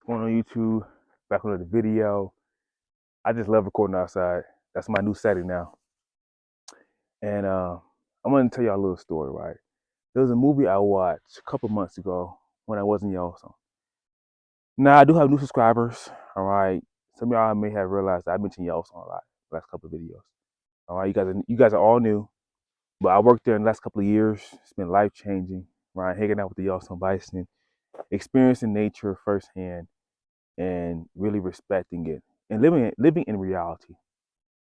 Going on YouTube, back on the video. I just love recording outside. That's my new setting now. And I'm gonna tell y'all a little story, right? There was a movie I watched a couple months ago when I was in Yellowstone. Now I do have new subscribers. All right, some of y'all may have realized that I mentioned Yellowstone a lot the last couple of videos. All right, you guys are all new, but I worked there in the last couple of years. It's been life changing. Right, hanging out with the Yellowstone Bison, experiencing nature firsthand, and really respecting it and living in reality.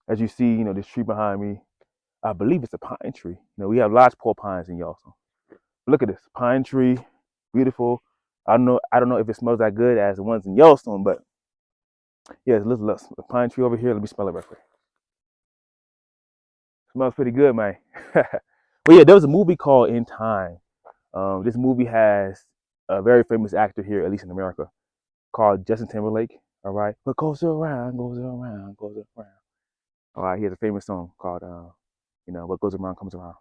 As you see, this tree behind me, I believe it's a pine tree. We have lodgepole pines in Yellowstone. Look at this pine tree, beautiful. I don't know if it smells that good as the ones in Yellowstone, but yeah, look, the pine tree over here. Let me smell it right quick. Smells pretty good, man. But yeah, there was a movie called In Time. This movie has a very famous actor here, at least in America, called Justin Timberlake. All right, what goes around goes around goes around. All right, he has a famous song called "What Goes Around Comes Around,"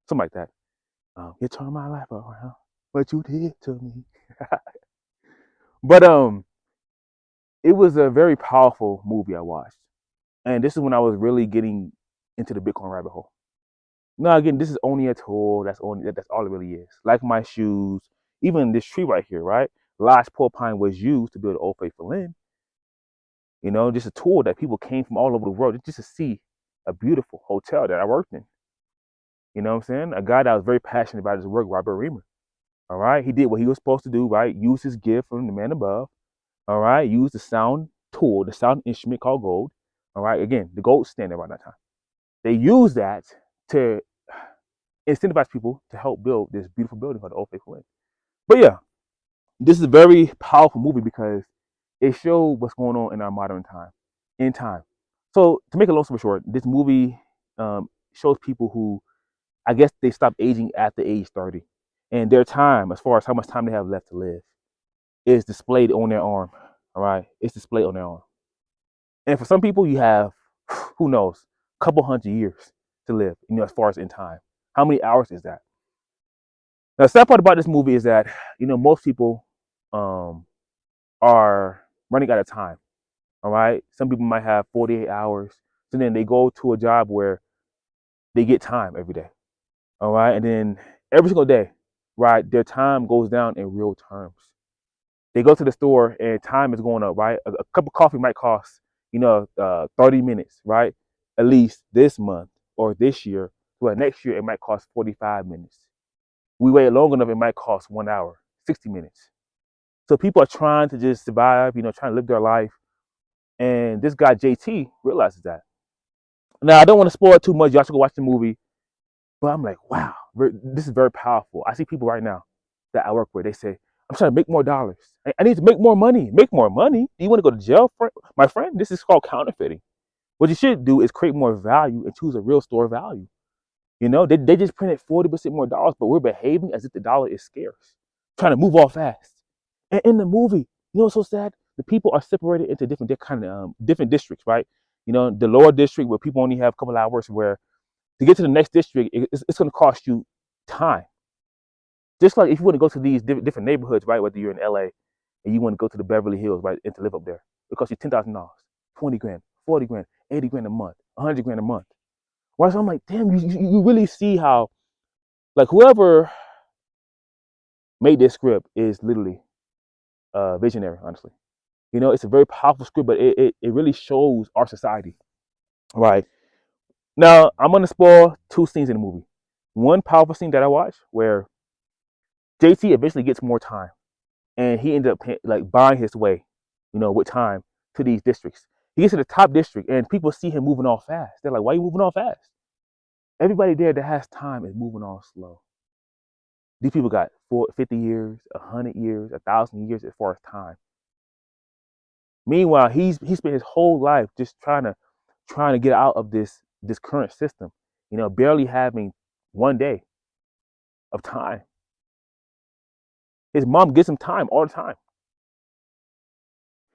something like that. You turned my life around, what you did to me. But it was a very powerful movie I watched, and this is when I was really getting into the Bitcoin rabbit hole. Now again, this is only a tool. That's all it really is. Like my shoes, even this tree right here, right? Lodgepole pine was used to build Old Faithful Inn. Just a tool that people came from all over the world just to see a beautiful hotel that I worked in. You know what I'm saying? A guy that was very passionate about his work, Robert Reamer. All right. He did what he was supposed to do, right? Use his gift from the man above. All right. Use the sound tool, the sound instrument called gold. All right. Again, the gold standard around that time. They use that to incentivize people to help build this beautiful building called the Old Faithful Inn. But yeah, this is a very powerful movie because it showed what's going on in our modern time, in time. So to make a long story short, this movie shows people who I guess they stop aging after age 30. And their time, as far as how much time they have left to live, is displayed on their arm. All right. It's displayed on their arm. And for some people, you have, who knows, a couple hundred years to live, as far as in time. How many hours is that? Now, the sad part about this movie is that, most people um, are running out of time. All right. Some people might have 48 hours. So then they go to a job where they get time every day. All right. And then every single day, right, their time goes down in real terms. They go to the store and time is going up, right? A cup of coffee might cost, 30 minutes, right? At least this month or this year. Well, next year it might cost 45 minutes. We wait long enough, it might cost 1 hour, 60 minutes. So people are trying to just survive, trying to live their life. And this guy, JT, realizes that. Now, I don't want to spoil it too much. Y'all should go watch the movie. But I'm like, wow, this is very powerful. I see people right now that I work with. They say, I'm trying to make more dollars. I need to make more money. Make more money? Do you want to go to jail, my friend? This is called counterfeiting. What you should do is create more value and choose a real store value. They just printed 40% more dollars, but we're behaving as if the dollar is scarce, trying to move all fast. And in the movie, what's so sad? The people are separated into different districts, right? The lower district where people only have a couple hours, where to get to the next district, it's going to cost you time. Just like if you want to go to these different neighborhoods, right? Whether you're in LA and you want to go to the Beverly Hills, right, and to live up there, it costs you $10,000, 20 grand, 40 grand, 80 grand a month, 100 grand a month. Right? So I'm like, damn, you really see how, like, whoever made this script is literally visionary, honestly. It's a very powerful script, but it really shows our society. Right. Now, I'm going to spoil two scenes in the movie. One powerful scene that I watched where JT eventually gets more time, and he ended up like buying his way, with time to these districts. He gets to the top district, and people see him moving all fast. They're like, "Why are you moving all fast?" Everybody there that has time is moving all slow. These people got 50 years, 100 years, 1,000 years as far as time. Meanwhile, he spent his whole life just trying to get out of this current system. Barely having one day of time. His mom gives him time all the time.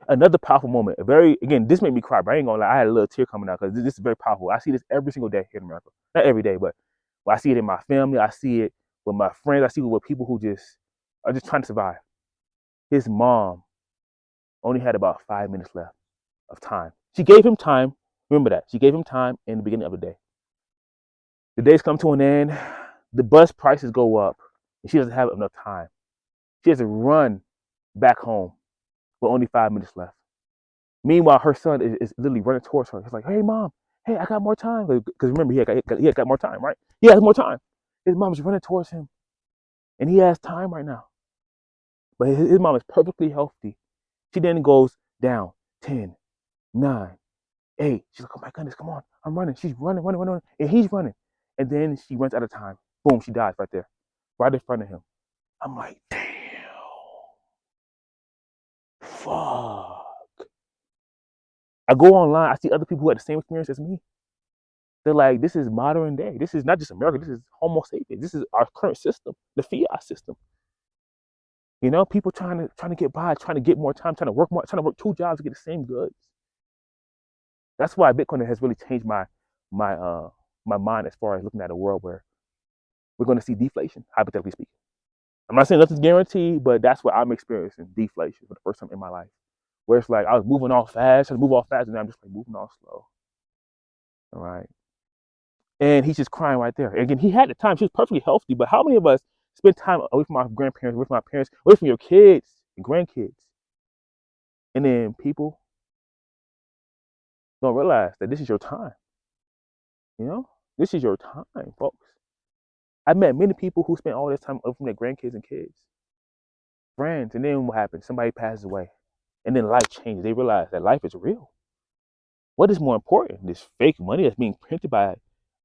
Another powerful moment. Again, this made me cry, but I ain't gonna lie, I had a little tear coming out because this is very powerful. I see this every single day here in America. Not every day, but I see it in my family. I see it with my friends. I see it with people who just are just trying to survive. His mom only had about 5 minutes left of time. She gave him time. Remember that. She gave him time in the beginning of the day. The days come to an end. The bus prices go up, and she doesn't have enough time. She has to run back home with only 5 minutes left. Meanwhile, her son is literally running towards her. He's like, "Hey, mom, hey, I got more time." Because remember, he had got more time, right? He has more time. His mom is running towards him, and he has time right now. But his mom is perfectly healthy. She then goes down 10, 9, 8. She's like, "Oh my goodness, come on. I'm running." She's running, running, running, running. And he's running. And then she runs out of time. Boom, she dies right there, right in front of him. I'm like, damn. Fuck. I go online, I see other people who had the same experience as me. They're like, this is modern day. This is not just America. This is Homo sapiens. This is our current system, the fiat system. You know, people trying to get by, trying to get more time, trying to work more, trying to work 2 jobs to get the same goods. That's why Bitcoin has really changed my my mind as far as looking at a world where we're going to see deflation, hypothetically speaking. I'm not saying nothing's guaranteed, but that's what I'm experiencing, deflation for the first time in my life. Where it's like I was moving all fast, and move all fast, and now I'm just like moving all slow. All right. And he's just crying right there. Again, he had the time. She was perfectly healthy, but how many of us spend time away from our grandparents, away from our parents, away from your kids and grandkids? And then people don't realize that this is your time. You know? This is your time, folks. I've met many people who spent all this time away from their grandkids and kids, friends, and then what happens? Somebody passes away. And then life changes. They realize that life is real. What is more important? This fake money that's being printed by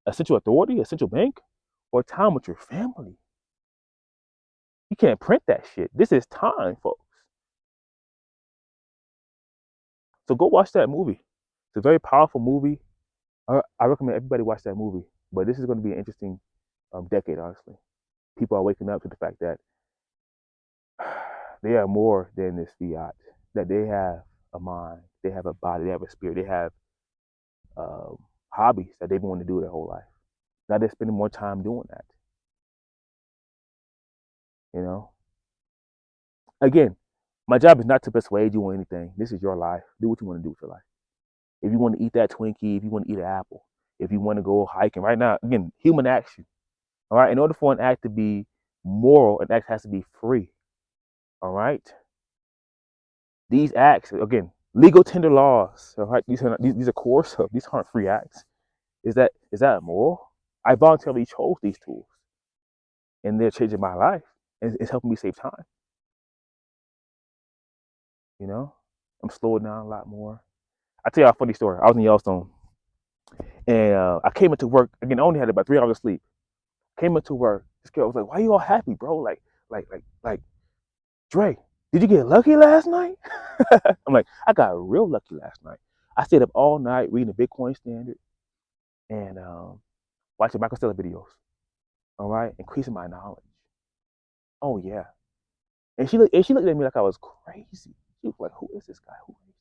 a central authority, a central bank, or time with your family? You can't print that shit. This is time, folks. So go watch that movie. It's a very powerful movie. I recommend everybody watch that movie. But this is going to be an interesting decade, honestly. People are waking up to the fact that they are more than this fiat. That they have a mind, they have a body, they have a spirit, they have hobbies that they've wanted to do their whole life. Now they're spending more time doing that. You know. Again, my job is not to persuade you on anything. This is your life. Do what you want to do with your life. If you want to eat that Twinkie, if you want to eat an apple, if you want to go hiking, right now, again, human action. All right. In order for an act to be moral, an act has to be free. All right. These acts, again, legal tender laws. All right. These are coercive. These aren't free acts. Is that moral? I voluntarily chose these tools, and they're changing my life. And it's helping me save time. You know, I'm slowing down a lot more. I tell you a funny story. I was in Yellowstone, and I came into work again. I only had about 3 hours of sleep. Came into work. This girl was like, "Why you all happy, bro? Like, Dre, did you get lucky last night?" I'm like, "I got real lucky last night. I stayed up all night reading the Bitcoin Standard and watching Michael Saylor videos. All right, increasing my knowledge. Oh yeah." And she looked at me like I was crazy. She was like, "Who is this guy? Who is he?"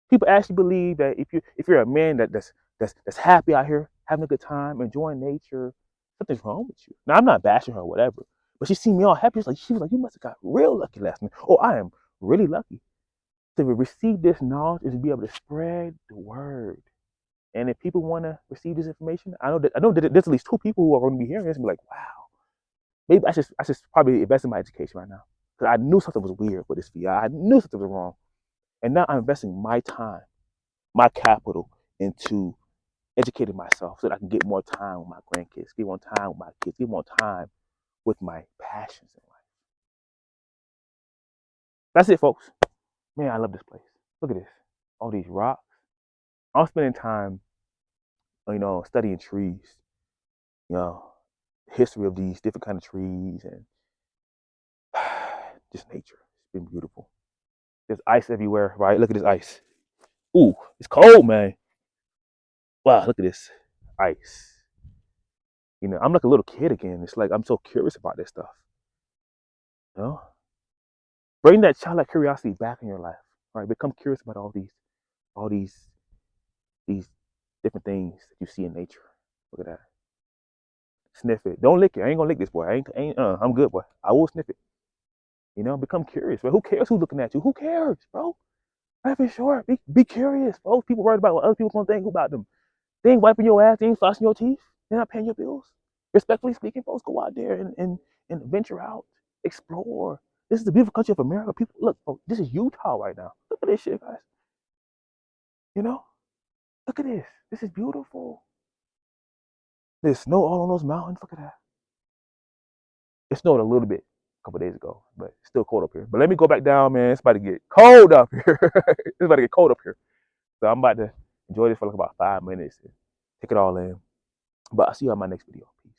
People actually believe that if you're a man that's happy out here, having a good time, enjoying nature, something's wrong with you. Now I'm not bashing her or whatever, but she seen me all happy. She was like, "You must have got real lucky last night." Oh, I am really lucky to receive this knowledge is to be able to spread the word. And if people want to receive this information, I know that there's at least 2 people who are going to be hearing this and be like, "Wow, maybe I should probably invest in my education right now." Because I knew something was weird with this fiat. I knew something was wrong. And now I'm investing my time, my capital into educating myself so that I can get more time with my grandkids, get more time with my kids, get more time with my passions in life. That's it, folks. Man, I love this place. Look at this. All these rocks. I'm spending time, studying trees, history of these different kind of trees and just nature. It's been beautiful. There's ice everywhere, right? Look at this ice. Ooh, it's cold, man. Wow, look at this ice. I'm like a little kid again. It's like I'm so curious about this stuff. You know? Bring that childlike curiosity back in your life. Right? Become curious about all these different things that you see in nature. Look at that. Sniff it. Don't lick it. I ain't gonna lick this boy. I'm good, boy. I will sniff it. Become curious. But who cares who's looking at you? Who cares, bro? Life is short. Be curious, folks. People worried about what other people gonna think about them. They ain't wiping your ass. They ain't flossing your teeth. They're not paying your bills. Respectfully speaking, folks, go out there and venture out, explore. This is the beautiful country of America. People, look, folks, this is Utah right now. Look at this shit, guys. You know, look at this. This is beautiful. There's snow all on those mountains. Look at that. It snowed a little bit a couple days ago, but it's still cold up here. But let me go back down, man. It's about to get cold up here. It's about to get cold up here. So I'm about to enjoy this for like about 5 minutes and take it all in. But I'll see you on my next video. Peace.